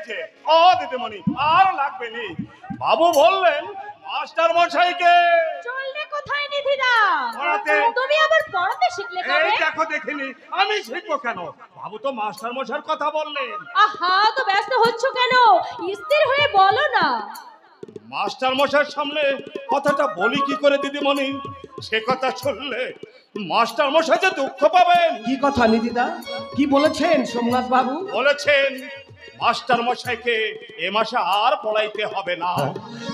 যে ও দিদিমণি আর লাগবে নি। বাবু বললেন মাস্টার মশাইকে চললে কোথায় নিধিদা? পড়াতে। তুমি আবার পড়াতে শিখলে কবে? এই দেখো দেখিনি, আমি শিখবো কেন? বাবু তো মাস্টার মশাইয়ের কথা বললেন। আহা, তো ব্যস্ত হচ্ছ কেন? স্থির হয়ে বলো না। মাস্টার মশাইয়ের সামনে কথাটা বলি কি করে দিদিমণি? সে কথা শুনলে মাস্টার মশাই যে দুঃখ পাবেন। কি কথা নিধিদা, কি বলেছেন সোমনাথ বাবু? বলেছেন মাস্টার মশাইকে এ মাসে আর পড়াইতে হবে না।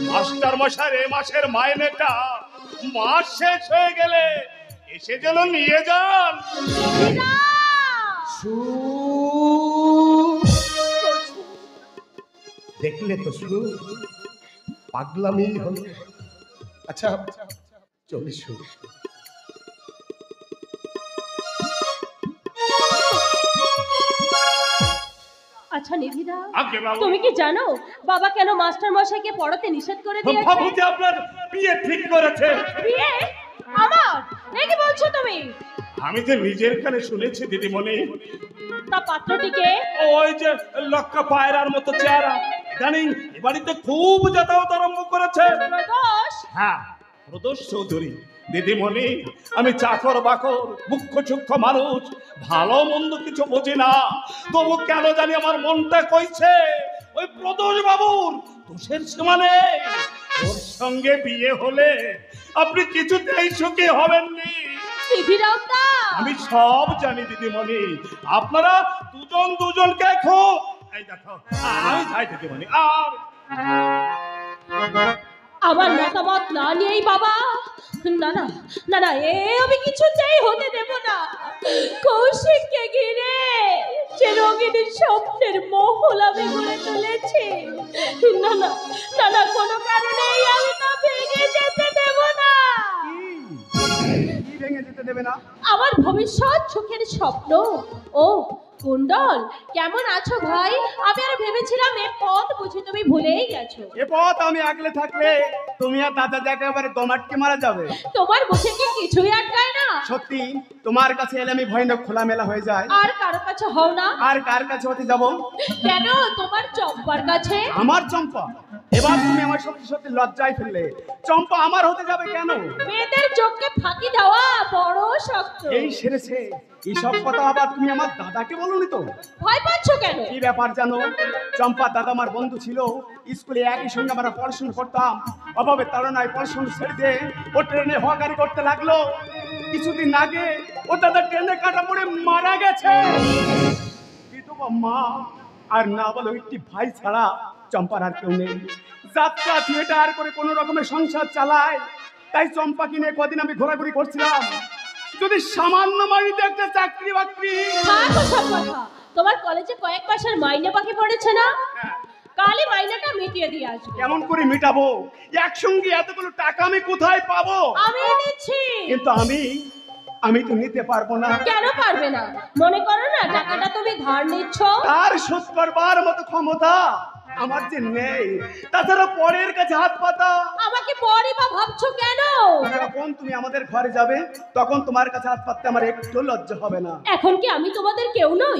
মাস্টার মশাইয়ের এ মাসের মাইনেটা মাস শেষ হয়ে গেলে এসে যেন নিয়ে যান। নিধিদা! দেখলে তো শুরু পাগলামি হলো। আচ্ছা চলে শুরু। আচ্ছা নিধিদা, আগে বাবু, তুমি কি জানো বাবা কেন মাস্টার মশাইকে পড়াতে নিষেধ করে দিয়েছে? বাবু যে আপনার বিয়ে ঠিক করেছে। বিয়ে? আমার? এ কি বলছো তুমি? আমি যে নিজের কানে শুনেছি দিদিমণি। তা পাত্রটিকে? ওই যে লক্কা পায়রার মতো চেহারা, জানি এ বাড়িতে খুব যাতায়াত আরম্ভ করেছে। প্রদোষ? হ্যাঁ, প্রদোষ চৌধুরী। দিদিমণি, আমি চাকর বাকর মুখ্য সূক্ষ্ম মানুষ, ভালো মন্দ কিছু বুঝি না, তবু কেন জানি আমার মনটা কইছে ওই প্রদোষ বাবুর দোষের সীমা নেই। ওর সঙ্গে বিয়ে হলে আপনি কিছুতেই সুখী হবেননি। নিধিরামদা! আমি সব জানি দিদিমণি, আপনারা দুজন দুজনকে খুব। এই দেখো, আমি যাই দিদিমণি। আর আমার মতামত না নিয়েই বাবা, না না না না, এ আমি কিছুতেই হতে দেব না। কৌশিককে ঘিরে যে রঙিনী স্বপ্নের মহল আমি গড়ে তুলেছি, না না না না, কোনো কারণেই আমি তা ভেঙে যেতে দেব না। কি ভেঙে যেতে দেবে না? আমার ভবিষ্যৎ সুখের স্বপ্ন। ও কুণ্ডল, কেমন আছো ভাই? আমি আর ভেবেছিলাম এ পথ বুঝি তুমি ভুলেই গেছো। এ পথ আমি আগলে থাকলে তুমি আর দাদা একেবারে দমাটকে মারা যাবে। তোমার মুখে কি কিছুই আটকায় না? সত্যি তোমার কাছে এলে আমি ভয়ানক খোলামেলা হয়ে যায়। আর কারো কাছে হও না? আর কার কাছে হতে যাব? কেন, তোমার চম্পার কাছে। আমার চম্পা? এবার তুমি আমার সত্যি সত্যি লজ্জায় ফেললে। চম্পা আমার হতে যাবে কেন? মেয়েদের চোখকে ফাঁকি দেওয়া বড় শক্ত। এই সেরেছে, এইসব কথা আবার তুমি আমার দাদাকে বলনি তো? ভয় পাচ্ছ কেন? কি ব্যাপার জানো, চম্পা দাদা আমার বন্ধু ছিল, স্কুলে একই সঙ্গে আমরা পড়াশোনা করতাম। অভাবে তাড়নায় পড়াশোনা ছেড়ে দিয়ে ও ট্রেনে হকারি করতে লাগলো। কিছুদিন আগে ও দাদা ট্রেনে কাটা পড়ে মারা গেছে। বিধবা মা আর না বলো একটি ভাই ছাড়া চম্পার আর কেউ নেই। যাত্রা থিয়েটার করে কোনো রকমের সংসার চালায়। তাই চম্পাকে নিয়ে কদিন আমি ঘোরাঘুরি করছিলাম। যদি সামান্য মাইনে একটা চাকরি বাকরি। থাক ওসব কথা। তোমার কলেজে কয়েক মাসের মাইনে বাকি পড়েছে না? কালই মাইনেটা মিটিয়ে দিয়ে আসবে। কেমন করে মিটাবো? একসঙ্গে এতগুলো টাকা আমি কোথায় পাবো? আমি দিচ্ছি। কিন্তু আমি তো নিতে পারবো না। কেন পারবে না? মনে করো না টাকাটা তুমি ধার নিচ্ছ? তার শোধ করবার মতো ক্ষমতা আমার যে নেই। তাছাড়া পরের কাছে হাত পাতা। আমাকে পরে বা ভাবছো কেন? যখন তুমি আমাদের ঘরে যাবে তখন তোমার কাছে হাত পাততে আমার একটু লজ্জা হবে না? এখন কি আমি তোমাদের কেউ নই?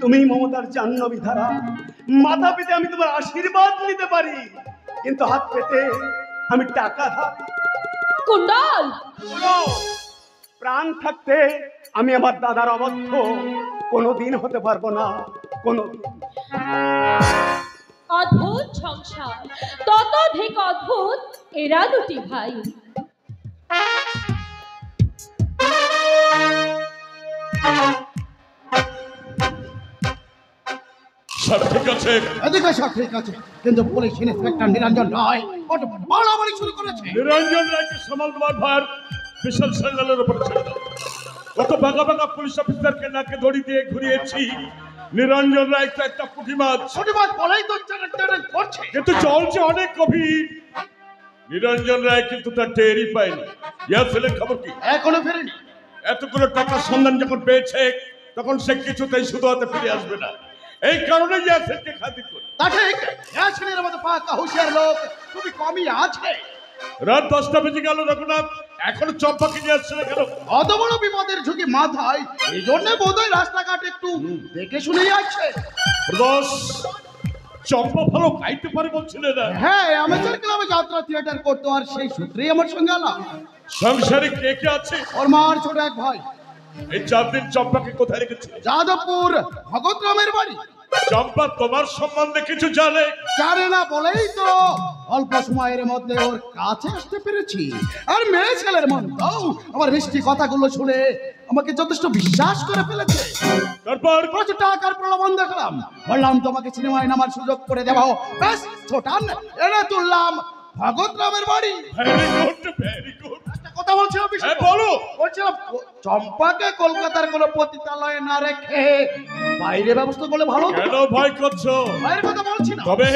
তুমি মমতার জাহ্নবী ধারা। মাথা পেতে আমি তোমার আশীর্বাদ নিতে পারি, কিন্তু হাত পেতে আমি টাকা ধার। কুণ্ডল, প্রাণ থাকতে আমি আমার দাদার অবদ্ধ কোনোদিন হতে পারবো না। কোনোদিন। অদ্ভুত সংসার, ততোধিক অদ্ভুত এরা দুটি ভাই। সব ঠিক আছে? এদিকে সব ঠিক আছে, কিন্তু পুলিশ ইন্সপেক্টর নিরঞ্জন রায় ওটা বাড়াবাড়ি শুরু করেছে। নিরঞ্জন রায়কে সামাল দেওয়ার ভার বিশাল সাইকেলের উপর ছেড়ে দাও। কত বাঁকা বাঁকা পুলিশ অফিসারকে নাকে দড়ি দিয়ে ঘুরিয়েছি। নিরঞ্জন রায় তো একটা পুঁটি মাছ। ছোট মাছ বলেই তো চ্যালেঞ্জ করছে। কিন্তু চলছে অনেক গভীর। নিরঞ্জন রায় কিন্তু তার টেরই পায়নি। ইয়া ছেলের খবর কি? এখনো ফেরেনি। এতগুলো টাকার সন্ধান যখন পেয়েছে তখন সে কিছুতেই শুধু হাতে ফিরে আসবে না। এই কারণে ইয়া ছেলেকে খাতির করে। তা ঠিক, ছেলের মতো পাকা হুঁশিয়ার লোক খুবই কমই আছে। রাত 10টা বেজে গেল, রঘুনাথ এখন চম্পাকে নিয়ে আসছে না কেন? অত বড় বিপদের ঝুঁকি মাথায়, এই জন্য বোধহয় রাস্তাঘাট একটু দেখে শুনেই আছে। প্রদোষ, চম্পা ভালো গাইতে পারে বলছিলে না? হ্যাঁ, আমাদের ক্লাবে যাত্রা থিয়েটার করতো, আর সেই সূত্রেই আমার সঙ্গে আলাপ। সংসারে কে কে আছে? ওর মার ছোট এক ভাই। এই 4 দিন চম্পাকে কোথায় রেখেছে? যাদবপুর ভগতরামের বাড়ি। চম্পা তোমার সম্বন্ধে কিছু জানে? জানে না বলেই তো অল্প সময়ের মধ্যে ওর কাছে আসতে পেরেছি। আর মেয়ে ছেলের মন আমার মিষ্টি কথাগুলো শুনে আমাকে যথেষ্ট বিশ্বাস করে ফেলেছে। তারপর প্রচুর টাকার প্রলোভন দেখলাম, বললাম তোমাকে সিনেমায় নামার সুযোগ করে দেবো। ব্যাস ছোটান এনে তুললাম ভগতরামের বাড়ি। Very good, very good. একটা কথা বলছিলাম, হ্যাঁ বলো। বলছিলাম চম্পাকে কলকাতার কোনো পতিতালয়ে না রেখে বাইরে ব্যবস্থা করলে ভালো হতো। কেন ভয় করছো? বাইরের কথা বলছি না। তবে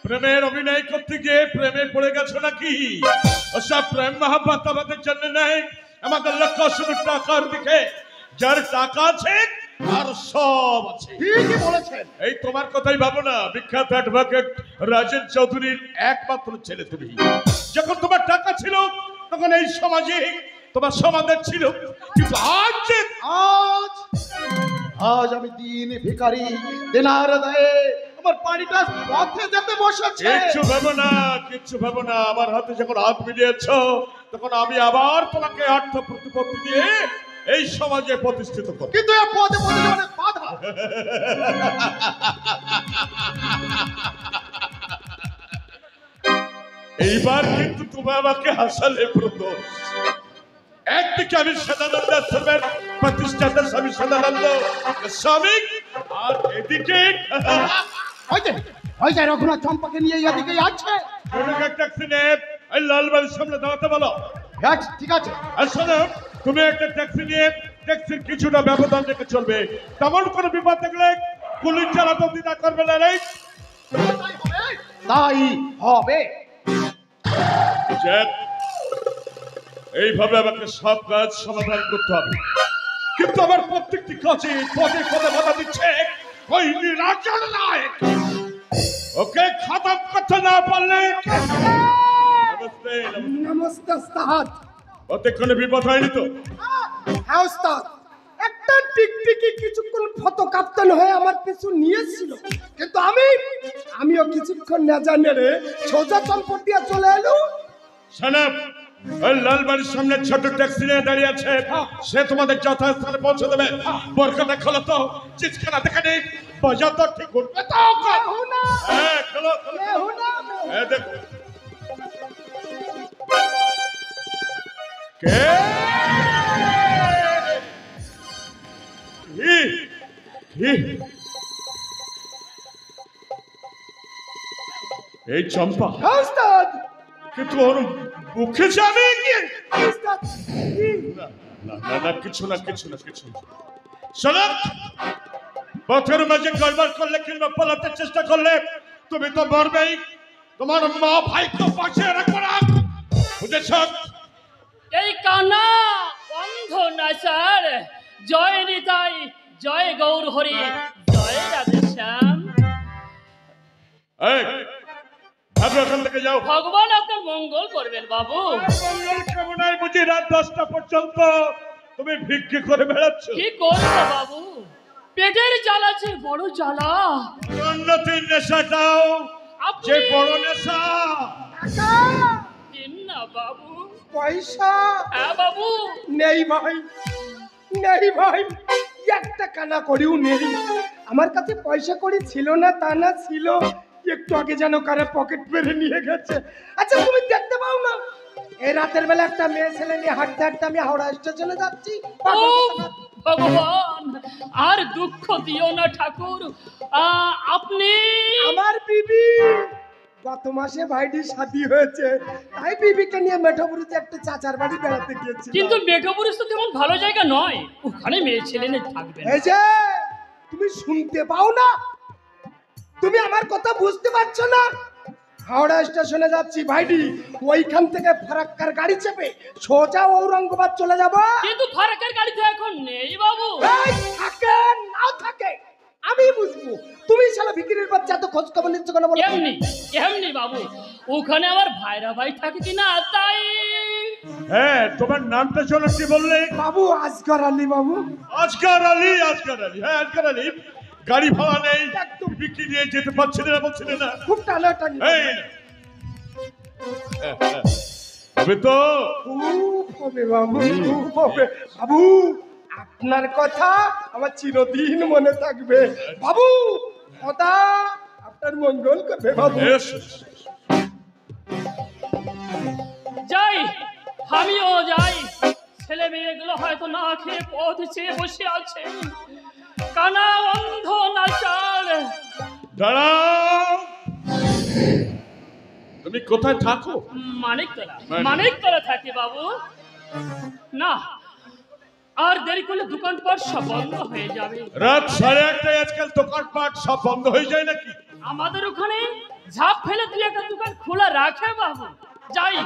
প্রেমের অভিনয় করতে গিয়ে প্রেমে পড়ে গেছো নাকি? ওসব প্রেম মহাব্বত আমাদের জন্য নেই, আমাদের লক্ষ্য শুধু টাকার দিকে। যার টাকা আছে আর সব আছে। ঠিকই বলেছেন। এই তোমার কথাই ভাবো না, বিখ্যাত অ্যাডভোকেট রাজেন চৌধুরীর একমাত্র ছেলে তুমি। যখন তোমার টাকা ছিল তখন এই সমাজে তোমার সমাধান ছিল, কিন্তু আজ আজ আজ আমি দিন ভিখারি, দেনার দায়ে আমার বাড়িটা পথে যেতে বসেছে। কিচ্ছু ভাবো না, কিচ্ছু ভাবো না। আমার হাতে যখন হাত মিলিয়েছ তখন আমি আবার তোমাকে অর্থ প্রতিপত্তি দিয়ে এই সমাজে প্রতিষ্ঠিত করব। কিন্তু এ পদে পদে অনেক বাধা। এইবার কিন্তু তুমি আমাকে হাসালে প্রদোষ। একদিকে আমি সদানন্দ আশ্রমের প্রতিষ্ঠাতা স্বামী সদানন্দ স্বামী, আর এদিকে ওই যে রঘুনাথ চম্পাকে নিয়ে এদিকে আছে। ট্যাক্সি নে, এই লালবাড়ির সামনে দাঁড়াতে বলো। ঠিক আছে। আর শোনো, তুমি একটা ট্যাক্সি নিয়ে ট্যাক্সির কিছুটা ব্যবধান রেখে চলবে। তেমন কোনো বিপদ দেখলে পুলিশ চালাতে দ্বিধা করবে না রে। তাই হবে। এইভাবে আমাকে সব কাজ সমাধান করতে হবে, কিন্তু আমার প্রত্যেকটি কাজে পদে পদে বাধা দিচ্ছে ওই নিরাচল নায়ক। ওকে খতম করতে না পারলে নমস্তে উস্তাদ। ওতে কোনো বিপদ হয়নি তো? হ্যাঁ উস্তাদ, একটা টিকটিকি কিছুক্ষণ ফটো কাপ্তান হয়ে আমার পিছু নিয়েছিল, কিন্তু আমিও কিছুক্ষণ না জানে রে সোজা চম্পট দিয়ে চলে এলো। সানাব, ওই লালবাড়ির সামনে ছোট ট্যাক্সি নিয়ে দাঁড়িয়ে আছে, সে তোমাদের যথাস্থানে পৌঁছে দেবে। বোরখাটা খোলো তো, চিৎকারা দেখে নেই, বাজা তো ঠিক উঠবে তো। হ্যাঁ খোলো, হ্যাঁ দেখো কে এই চম্পা, হ্যাঁ উস্তাদ। কিন্তু ওর মুখে জানে কি? উস্তাদ, না না না না, কিছু না কিছু না কিছু না। শোনো, পথের মাঝে গড়বড় করলে কিংবা পালাতে চেষ্টা করলে তুমি তো মরবেই। তোমার মা ভাইকে পাশে রাখো না, বুঝেছ? এই কান্না বন্ধ না স্যার। জয় নিতাই, জয় গৌর হরি, জয় রাধেশ্যাম। এই ভাবো, এখান থেকে যাও। ভগবান আপনার মঙ্গল করবেন বাবু। মঙ্গল কামনায় বুঝি রাত 10টা পর্যন্ত তুমি ভিক্ষে করে বেড়াচ্ছ? কি করবো বাবু, পেটের জ্বালা যে বড় জ্বালা। উন্নতির নেশাটাও যে বড় নেশা। দিন না বাবু। পয়সা হ্যাঁ বাবু। নেই ভাই, নেই ভাই, একটা কানা করেও নেই। আমার কাছে পয়সা কড়ি ছিল না তা না, ছিল একটু আগে যেন কারে পকেট মেরে নিয়ে গেছে। আচ্ছা তুমি দেখতে পাও না এই রাতের বেলা একটা মেয়ে ছেলে নিয়ে হাঁটতে হাঁটতে আমি হাওড়া স্টেশনে যাচ্ছি। ও ভগবান, আর দুঃখ দিও না ঠাকুর। আপনি আমার বিবি গত মাসে ভাইটির শাদী হয়েছে, তাই বিবিকে নিয়ে মেঠোপুরিতে একটা চাচার বাড়ি বেড়াতে গিয়েছি। কিন্তু মেঠোপুরুষ তো তেমন ভালো জায়গা নয়, ওখানে মেয়ে ছেলে নেই থাকবে। এই যে তুমি শুনতে পাও না, তুমি আমার কথা বুঝতে পারছো না? হাওড়া স্টেশনে যাচ্ছি ভাইটি, ওইখান থেকে ফারাক্কার গাড়ি চেপে সোজা ঔরঙ্গাবাদ চলে যাব। কিন্তু ফারাক্কার গাড়ি তো এখন নেই বাবু। এই থাকে না থাকে আমি বুঝবো, তুমি শালা বিক্রির বাচ্চা তো খোঁজ খবর নিচ্ছ কেন বলো? এমনি এমনি বাবু, ওখানে আমার ভাইরা ভাই থাকে কিনা তাই। হ্যাঁ, তোমার নামটা চলো কি বললে? বাবু আসগর আলী বাবু। আজকার আলী, আজকার আলী, হ্যাঁ আজকার আলী। গাড়ি ভাড়া নেই, একদম। বিক্রি নিয়ে যেতে পারছিলে না। খুব টানাটানি। এই না। হবে তো? খুব হবে বাবু, খুব হবে বাবু। আপনার কথা আমার চিরদিন মনে থাকবে বাবু। খোদা আপনার মঙ্গল করবে বাবু। বেশ। যাই, আমিও যাই। ছেলে মেয়েগুলো হয়তো না খেয়ে পথ চেয়ে বসে আছে। কানা অন্ধ নাচার। দাঁড়াও, তুমি কোথায় থাকো? মানিকতলা, মানিকতলা থাকি বাবু। না, আর দেরি করলে দোকানপাট সব বন্ধ হয়ে যাবে। রাত 1:30টায় আজকাল দোকানপাট সব বন্ধ হয়ে যায় নাকি? আমাদের ওখানে ঝাঁপ ফেলে তুই একটা দোকান খোলা রাখে বাবু। যাই,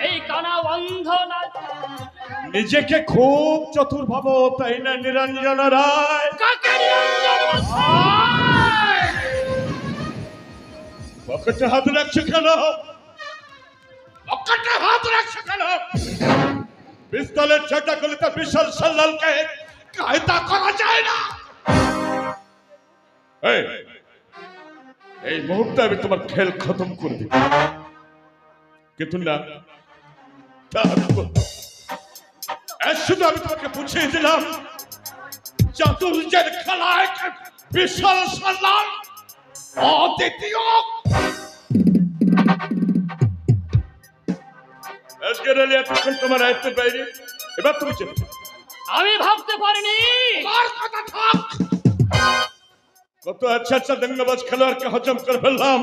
এই কানা অন্ধ নাচ। নিজেকে খুব চতুর ভাবো, তাই না নিরঞ্জনা রায়? কাকে নিরঞ্জন মশাই? পকেটে হাত রাখছো কেন? পকেটে হাত রাখছো কেন? পিস্তলের ছোটা করলে তো বিশাল সাল্লালকে কায়দা করা যায় না। এই মুহূর্তে আমি তোমার খেল খতম করে দিই, কিন্তু না, শুধু আমি তোমাকে বুঝিয়ে দিলাম চাতুর্যের খেলায় বিশাল সাল্লাল অদ্বিতীয়। আজকের আলী এতক্ষণ তোমার আয়ত্তের বাইরে, এবার তুমি চেপে। আমি ভাবতে পারিনি। কত আচ্ছা আচ্ছা দঙ্গবাজ খেলোয়াড়কে হজম করে ফেললাম,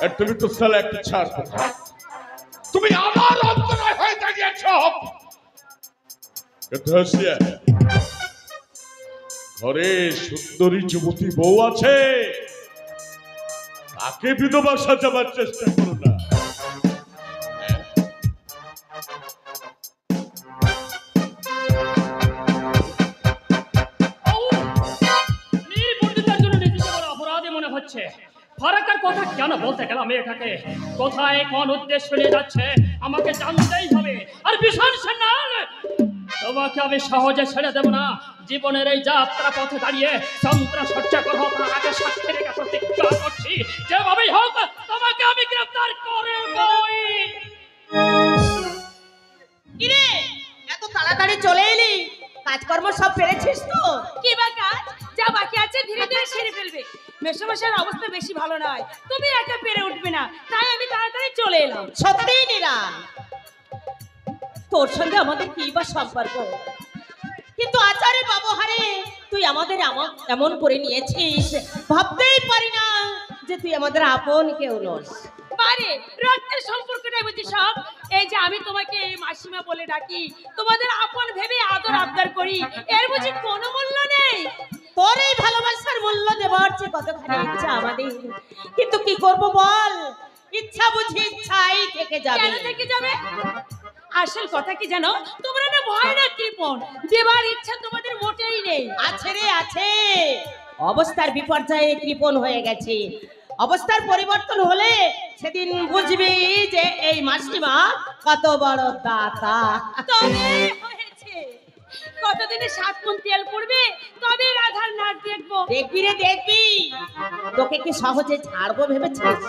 আর তুমি তো সালা একটা ছাড়। তুমি আমার অন্তরায় হয়ে দাঁড়িয়েছ। ঘরে সুন্দরী যুবতী বউ আছে, তাকে বিধবা সাজাবার চেষ্টা করো না। ফারাকার কথা কেন বলতে গেলাম মেয়েটাকে? কোথায় কোন উদ্দেশ্য নিয়ে যাচ্ছে আমাকে জানতেই হবে। আর ভীষণ সেনাল, তোমাকে আমি সহজে ছেড়ে দেব না। জীবনের এই যাত্রা পথে দাঁড়িয়ে সন্ত্রাস চর্চা করবো, তার আগে সাক্ষী রেখে প্রতিজ্ঞা করছি যেভাবেই হোক তোমাকে আমি গ্রেফতার করবই। কিরে, এত তাড়াতাড়ি চলে এলি? কাজকর্ম সব পেরেছিস তো? কি বা কাজ, যা বাকি আছে ধীরে ধীরে সেরে ফেলবে। মেশামশাইয়ের অবস্থা বেশি ভালো নয়, তুমি একা পেরে উঠবে না, তাই আমি তাড়াতাড়ি চলে এলাম। সত্যি নিরা, তোর সঙ্গে আমাদের কি বা সম্পর্ক? কিন্তু আচারে ব্যবহারে তুই আমাদের এমন করে নিয়েছিস, ভাবতেই পারি না যে তুই আমাদের আপন কেউ নস। বারে রক্তের সম্পর্কটাই বুঝি সব। এই যে আমি তোমাকে মাসিমা বলে ডাকি, তোমাদের আপন ভেবে আদর আবদার করি, এর বুঝি কোনো মূল্য নেই? তোর এই ভালোবাসার মূল্য দেওয়ার চেয়ে কতখানি ইচ্ছা আমাদের, কিন্তু কি করব বল, ইচ্ছা বুঝি ইচ্ছাই থেকে যাবে। কেন থেকে যাবে? আসল কথা কি জানো, তোমরা না ভয় না কৃপণ, দেবার ইচ্ছা তোমাদের মোটেই নেই। আছে রে আছে, অবস্থার বিপর্যয়ে কৃপণ হয়ে গেছে। অবস্থার পরিবর্তন হলে সেদিন বুঝবি যে এই মাসিমা কত বড় দাতা। তবে হয়েছে, কতদিনে 7 মণ তেল পড়বে, তবে রাধার নাচ দেখবো। দেখবি রে দেখবি, তোকে কি সহজে ছাড়বো ভেবেছিস?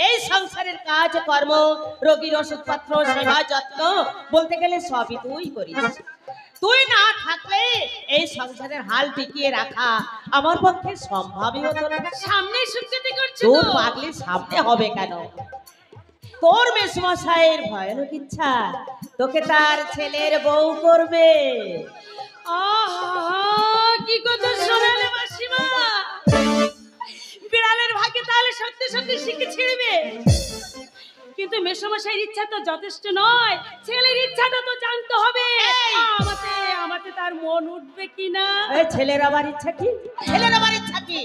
এই সংসারের কাজ কর্ম, রোগীর ওষুধপত্র, সেবা যত্ন বলতে গেলে সবই তুই করিস। তুই না থাকলে এই সংসারের হাল টিকিয়ে রাখা আমার পক্ষে সম্ভবই হতো না। সামনে সুখ্যাতি করছিস তো? পাগলি সামনে হবে কেন? তোর মেসমশাইয়ের ভয়ানক ইচ্ছা তোকে তার ছেলের বউ করবে। আহা, কি কথা শোনালে মাসিমা! বিড়ালের ভাগে তাহলে সত্যি সত্যি শিখে ছিড়বে। কিন্তু মেসমশাইয়ের ইচ্ছা তো যথেষ্ট নয়, ছেলের ইচ্ছাটা তো জানতে হবে। আমাতে তার মন উঠবে কিনা। ছেলের আবার ইচ্ছা কি? ছেলের আবার ইচ্ছা কি?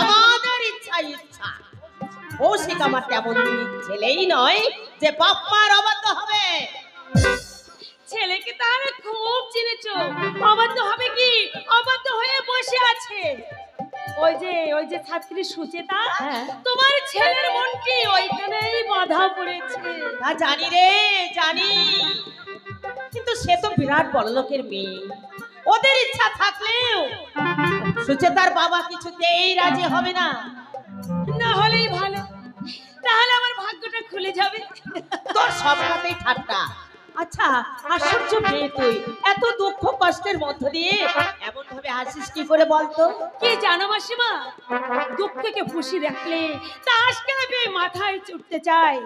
আমাদের ইচ্ছা ইচ্ছা কৌশিক আমার তেমন ছেলেই নয় যে বাপ মার অবাধ্য হবে। ছেলেকে তাহলে খুব চিনেছ, অবাধ্য হবে কি? অবাধ্য হয়ে বসে আছে। ওই যে ছাত্রী সুচেতা, তোমার ছেলের মনটি ওইখানেই বাধা পড়েছে। তা জানি রে, জানি, কিন্তু সে তো বিরাট বড়লোকের মেয়ে। ওদের ইচ্ছা থাকলেও সুচেতার বাবা কিছুতেই রাজি হবে না। না হলেই ভালো, তাহলে আমার ভাগ্যটা খুলে যাবে। তোর সব কথাই ঠাট্টা। আচ্ছা, আশ্চর্য মেয়ে তুই, এত দুঃখ কষ্টের মধ্য দিয়ে এমন ভাবে হাসিস কি করে বলতো? কি জানো মাসিমা, দুঃখকে খুশি রাখলে তা আজকালকে মাথায় চড়তে চায়।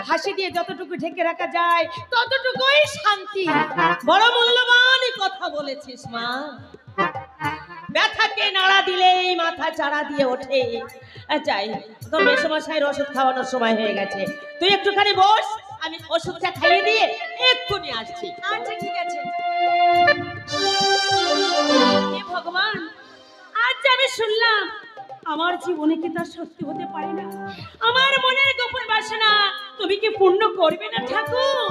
হাসি দিয়ে যতটুকু ঢেকে রাখা যায় ততটুকুই শান্তি। বড় মূল্যবান কথা বলেছিস মা। ব্যথাকে নাড়া দিলেই মাথা চাড়া দিয়ে ওঠে। যাই, তোর মেসমশাইয়ের ওষুধ খাওয়ানোর সময় হয়ে গেছে, তুই একটুখানি বস, আমি ওষুধটা খাইয়ে দিয়ে এক্ষুনি আসছি। আচ্ছা ঠিক আছে। হে ভগবান, আজ আমি শুনলাম আমার জীবনে কি তা সত্যি হতে পারে না। আমার মনের গোপন বাসনা তুমি কি পূর্ণ করবে না ঠাকুর?